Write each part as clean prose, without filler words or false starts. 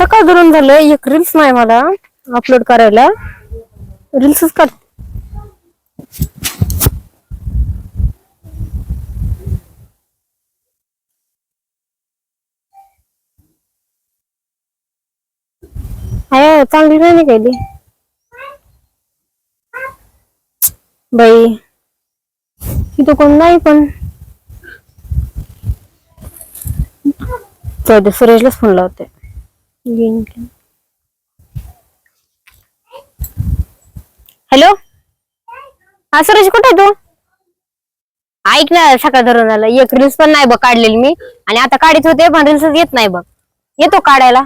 सकाळ धरून झालं एक रील्स नाही मला अपलोड करायला. रील्सच कर. हाय चांगली नाही केली बाई. इथं कोण नाही पण सुरेशलाच फोन लावते. हॅलो हा सुरेश कुठे आहे तू? ऐक ना सकाळ धरून आलं एक रील्स पण नाही बघ काढलेली मी. आणि आता काढत होते पण रील्सच येत नाही बघ. येतो काढायला.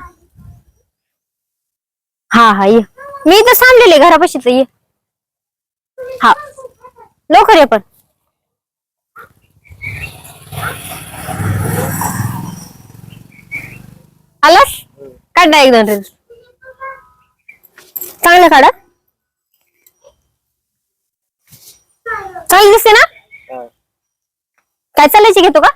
हा हा ये. मी इथं सांगलेले घरापाशीच ये. हा लवकर ये पण. आलास काढ ना एक दोन रील्स चांगलं काढा. चांगली दिसते ना. काय चालायची घेतो का?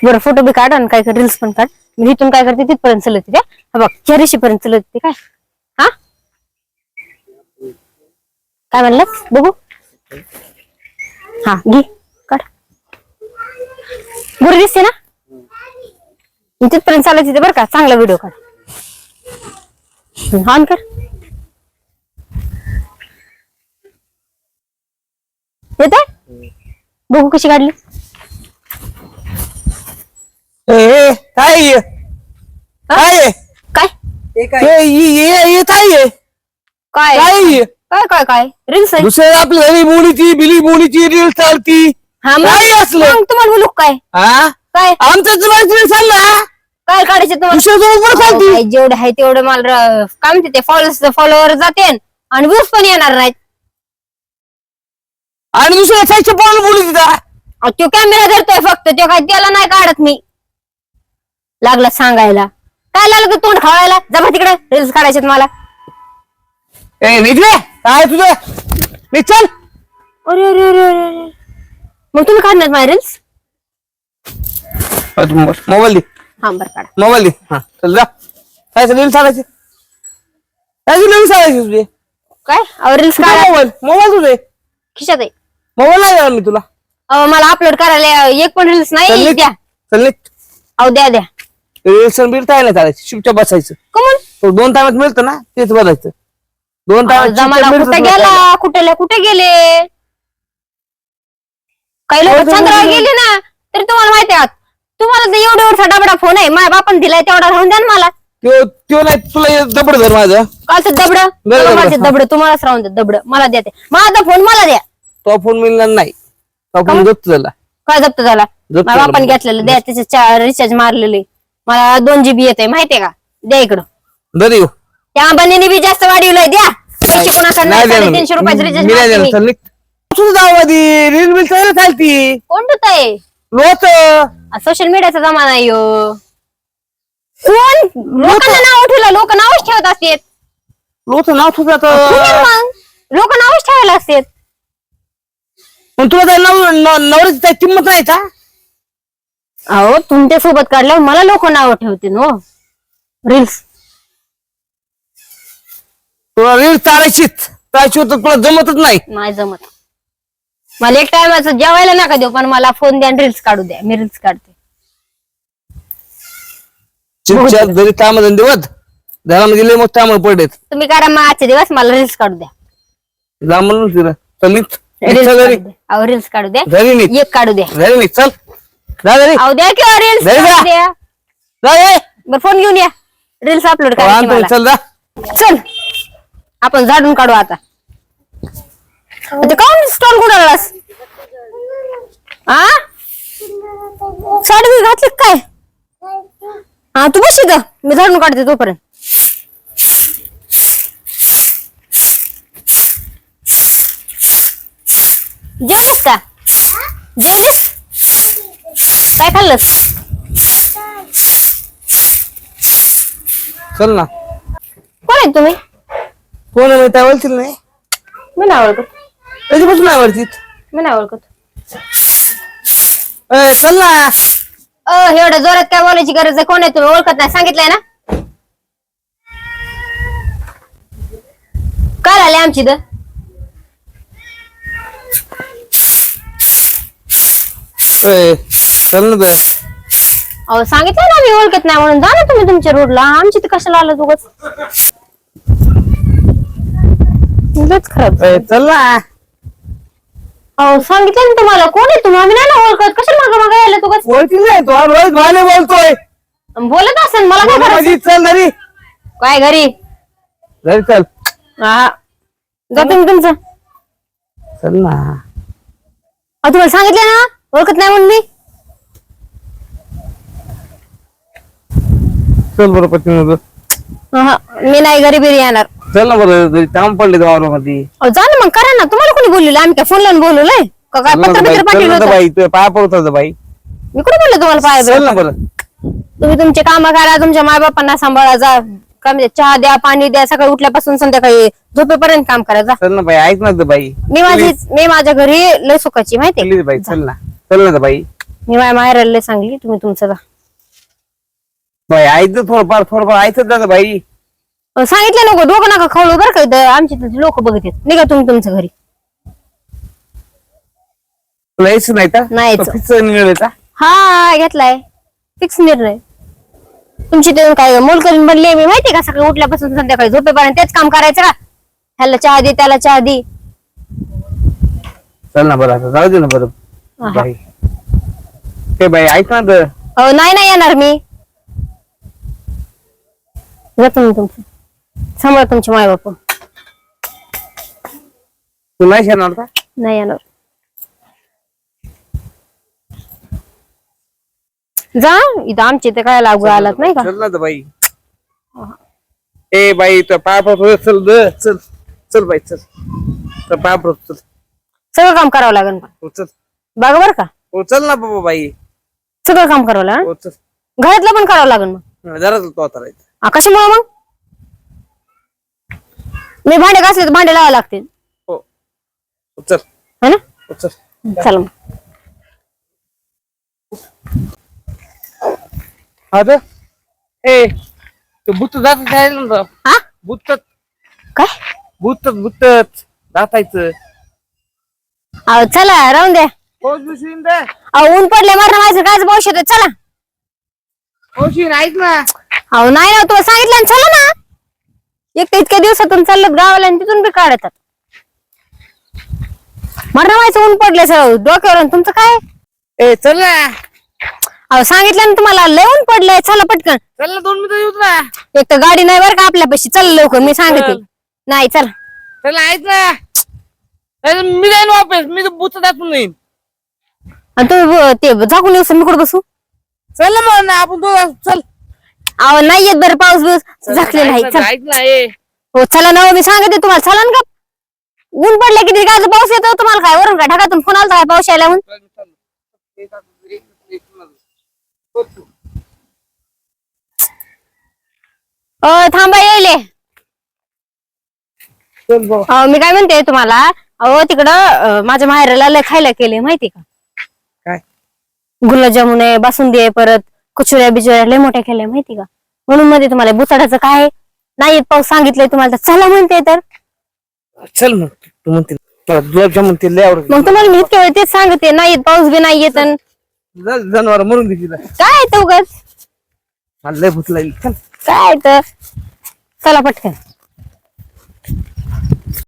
बरं फोटो बी काढ आणि काय कर रील्स पण काढ. मी इथून काय करते तिथपर्यंत चलत त्या बघ चेरीशी पर्यंत चलत ते काय. हा काय म्हणलं बघू. हा घे काढ. बरं दिसते ना. तिथपर्यंत चालायची ते बरं का. चांगला व्हिडिओ काढ. ऑन कर. येते बघू कशी काढली. काय काय काय काय काय काय काय रील्स आहे. दुसरे आपली हरी बोलीची बिली बोलीची रील चालती. हा काय असलं मग तुम्हाला बोलू काय हा काय आमचं चालला काय काढायचे तुम्हाला. जेवढे आहे तेवढं मला काय म्हणते ते फॉलोअर जाते आणि व्ह्यूज पण येणार नाहीत. आणि दुसऱ्या साईडच्या पाहून बोलू तिथं. तो कॅमेरा धरतोय फक्त तो काय त्याला नाही काढत मी. लागला सांगायला काय लागलं तोंड खावायला. जमा तिकडे रील्स काढायचे मला. निघले काय तुझं निघ चल. अरे अरे अरे अरे मग तुम्ही काढणार माझे रील्स. मोबाईल दे. हा बरं काढा. मोबाईल दे. हा चल जा. काय रील चालायची काय रील चालायची तुझे. काय रील्स काढा. मोबाईल मोबाईल तुझे खिशात आहे. मोबाईल नाही देणार मी तुला. मला अपलोड करायला एक पण रील्स नाही द्या. चल निघ. अहो द्या द्या. रील्स बील काय नाही चालायची शिपच्या बसायचं. कमून 2 तासात मिळतं ना तेच बघायचं. 2 जमाना कुठे गेला कुठे गेले. काही लोक चंद्रावर गेले ना तरी तुम्हाला माहिती आहे. तुम्हाला तर एवढा एवढा डबडा फोन आहे माझ्या बापान दिलाय तेवढा राहून द्या ना मला. त्यो नाही तुला दबड धर माझं. कालचं दबड दबड तुम्हालाच राहून द्या. दबड मला द्या ते. माझा फोन मला द्या. तो फोन मिळणार नाही. तो फोन जप्त झाला. काय जप्त झाला. माझ्या बापान घेतलेलं द्या. त्याचे रिचार्ज मारलेले मला 2 GB येते माहितीये का. द्या इकडं. दर येऊ त्या अंबानीने बी जास्त वाढवलंय. द्या पैसे कोणाकडे नाही. 350 रुपयाचं रिचार्ज. रील बिल चालती कोण आहे लोच सोशल मीडियाचा जमाना आहे ह्यो. कोण लोकांना नाव ठेवलं. लोक नावच ठेवत असतात. लोच नाव तुझं लोक नावच ठेवायला असतात. पण तुला नवऱ्याची काही किंमत नाही का. अहो तुमच्या सोबत काढल्यावर मला लोक नाव ठेवते नो. रील्स तुला रील चालायचीच तर तुला जमतच नाही जमत. मला एक टायमाचं जेवायला नका देऊ पण मला फोन द्या रील्स काढू द्या. मी रील्स काढते. जरी काम धंदेवत घरामध्ये गेले मग त्यामुळे पडेल. तुम्ही करा मग आजचे दिवस मला रील्स काढू द्या. जा म्हणून तिला चल अहो रील्स काढू द्या. घरी निघ. एक काढू द्या. घरी निघ चल. जा घरी. अहो द्या किंवा रील्स घरी जा. द्या. जा ये. बरं फोन घेऊन या. रील्स अपलोड करायची मला. चल जा. चल आपण झाडून काढू आता. काऊन स्टॉल कुठलास. हा साडी घातली काय. हा तू बस इथं मी झाडून काढते तोपर्यंत. जेवलीस का. जेवलीस काय खाल्लंस. चल ना. कोण आहे तुम्ही. कोण आहे त्या बोलतील नाही. मी नाही ओळखत. कधीपासून नाही आवडतीत. मी नाही ओळखत. चल ना. एवढं जोरात काय बोलायची गरज आहे? कोण आहे तुम्ही? ओळखत नाही, सांगितलंय ना. काय आले आमची तर चल ना तर. अहो सांगितलं ना मी ओळखत नाही म्हणून. जा ना तुम्ही तुमच्या रोडला. आमची तर कशाला आलं तुगच खराब. चल ना. अहो सांगितलं ना तुम्हाला. कोण आहे तुम्ही? आम्ही नाही ना ओळखत. कशाला मागं मागं यायला तुगच? ओळखी नाही तो रोज भाले बोलतोय. बोलत असेल मला काय करायचं? चल घरी. काय घरी? घरी चल. हा जा तुम्ही तुमचं. चल ना. अहो तुम्हाला सांगितलं ना ओळखत नाही म्हणून मी. चल बरं पत्नी. मी नाही घरी बिरी येणार. चल ना बरं. घरी काम पडले वावरामध्ये. अहो जा ना मग. करा ना. तुम्हाला कोणी बोललेलं? आम्ही काय फोन लावून बोलवलंय का? काय पत्र बित्र पाठवलं होतं? बाई तुझ्या पाया पडत बाई. मी कुठे बोलले तुम्हाला पाय चल ना बरं. तुम्ही तुमचे काम करा. तुमच्या माय बापांना सांभाळा. जा काय म्हणजे चहा द्या, पाणी द्या. सकाळी उठल्यापासून संध्याकाळी झोपेपर्यंत काम करा. जा. चल ना बाई. ऐक ना बाई. मी माझ्या घरी लय सुखाची माहितीये. प्लीज बाई चल ना. चल ना बाई. मी माझ्या माहेराला लय सांगली. तुम्ही तुमचं जा. बाई ऐकत थोडंफार ऐकत जा बाई. सांगितलं नको. डोकं नका खाऊ बरं का. इथं आमची लोक बघत आहेत. निघा तुम्ही तुमच्या घरी. तुला यायचं नाही का? नाही यायचं. फिक्स निर्णय का? हा घेतलाय फिक्स निर्णय. तुमची ते काय मोलकरीण बनली मी माहितीये का? सकाळी उठल्यापासून संध्याकाळी झोपेपर्यंत तेच काम करायचं का? ह्याला चहा दे, त्याला चहा दे. चल ना बरं. आता जाऊ दे ना बरं बाई. ते बाई ऐक ना तर. हो नाही येणार मी. जा तुम्ही तुमचं. सांभाळा तुमचे माय बाप. तू नाही येणार का? नाही येणार. जा. इथं आमचे ते काय लागू आलात नाही का? चल ना तर बाई. ए बाई तर पाय पडतो. चल चल. चल बाई चल. तर पाय पडतो. चल. सगळं काम करावं लागेल पण. हो चल. बघा बरं का. हो चल ना बाबा बाई. सगळं काम करावं लागेल. हो चल. घरातलं पण करावं लागेल मग. जरा तो आता राहायचं. कशामुळे मग? मी भांडे घासले तर भांडे लावावे लागतील. हो चल. है ना? हो चल. चला मग. आता ए तू भूत जात ना. हा भूत काय? भूत दातायचं. अहो चला राहून द्या. पोच बिशीन दे. अहो ऊन पडले मरण माझं काय भविष्य आहे. चला. पोशीन ऐक ना. अहो नाही ना तुला सांगितलं ना. चला ना. एक तर इतक्या दिवसातून चाललं गावाला आणि तिथून बी काढतात. मरण व्हायचं ऊन पडले सर डोक्यावर. तुमचं काय? ए चल ना. अहो सांगितलं ना तुम्हाला लय ऊन पडलंय. चला पटकन. चल ना 2 मिनिटं येऊत ना. एक तर गाडी नाही बरं का आपल्यापाशी. चल लवकर. मी सांगते. नाही चला. चल ऐक ना. मी जाईन वापस. मी भूत दाखवून येईन. आणि तुम्ही ते झाकून येऊ मी कुठं बसू? चल ना मग आपण दोघं चल. अहो नाही येत बरं. पाऊस बिऊस झाकलेला आहे. चल. ऐक ना. ए हो चला ना. मी सांगते तुम्हाला. चला ना. ऊन पडले किती काय पाऊस येतो तुम्हाला काय? वरून काय ढगातून फोन आलता काय पाऊस यायला म्हणून? थांबा येईले. मी काय म्हणते तुम्हाला. अहो तिकडं माझ्या माहेराला लय खायला केले माहिती का? काय? गुलाबजामुन आहे, बासुंदी आहे, परत कचोऱ्या बिचोऱ्या लय मोठ्या केल्या माहिती का? म्हणून मध्ये तुम्हाला बुचाडाचं काय नाही येत पाऊस सांगितलंय तुम्हाला. तर चला म्हणते तर. चल मग. तू म्हणते गुलाबजामुन ते लय आवडत. मग तुम्हाला मी इतक्या वेळ तेच सांगते. नाही येत पाऊस बी नाही येत. जनावर मरून दे तिला. काय तर उगाच मला लय भूत लागली. चल. काय तर. चला पटकन.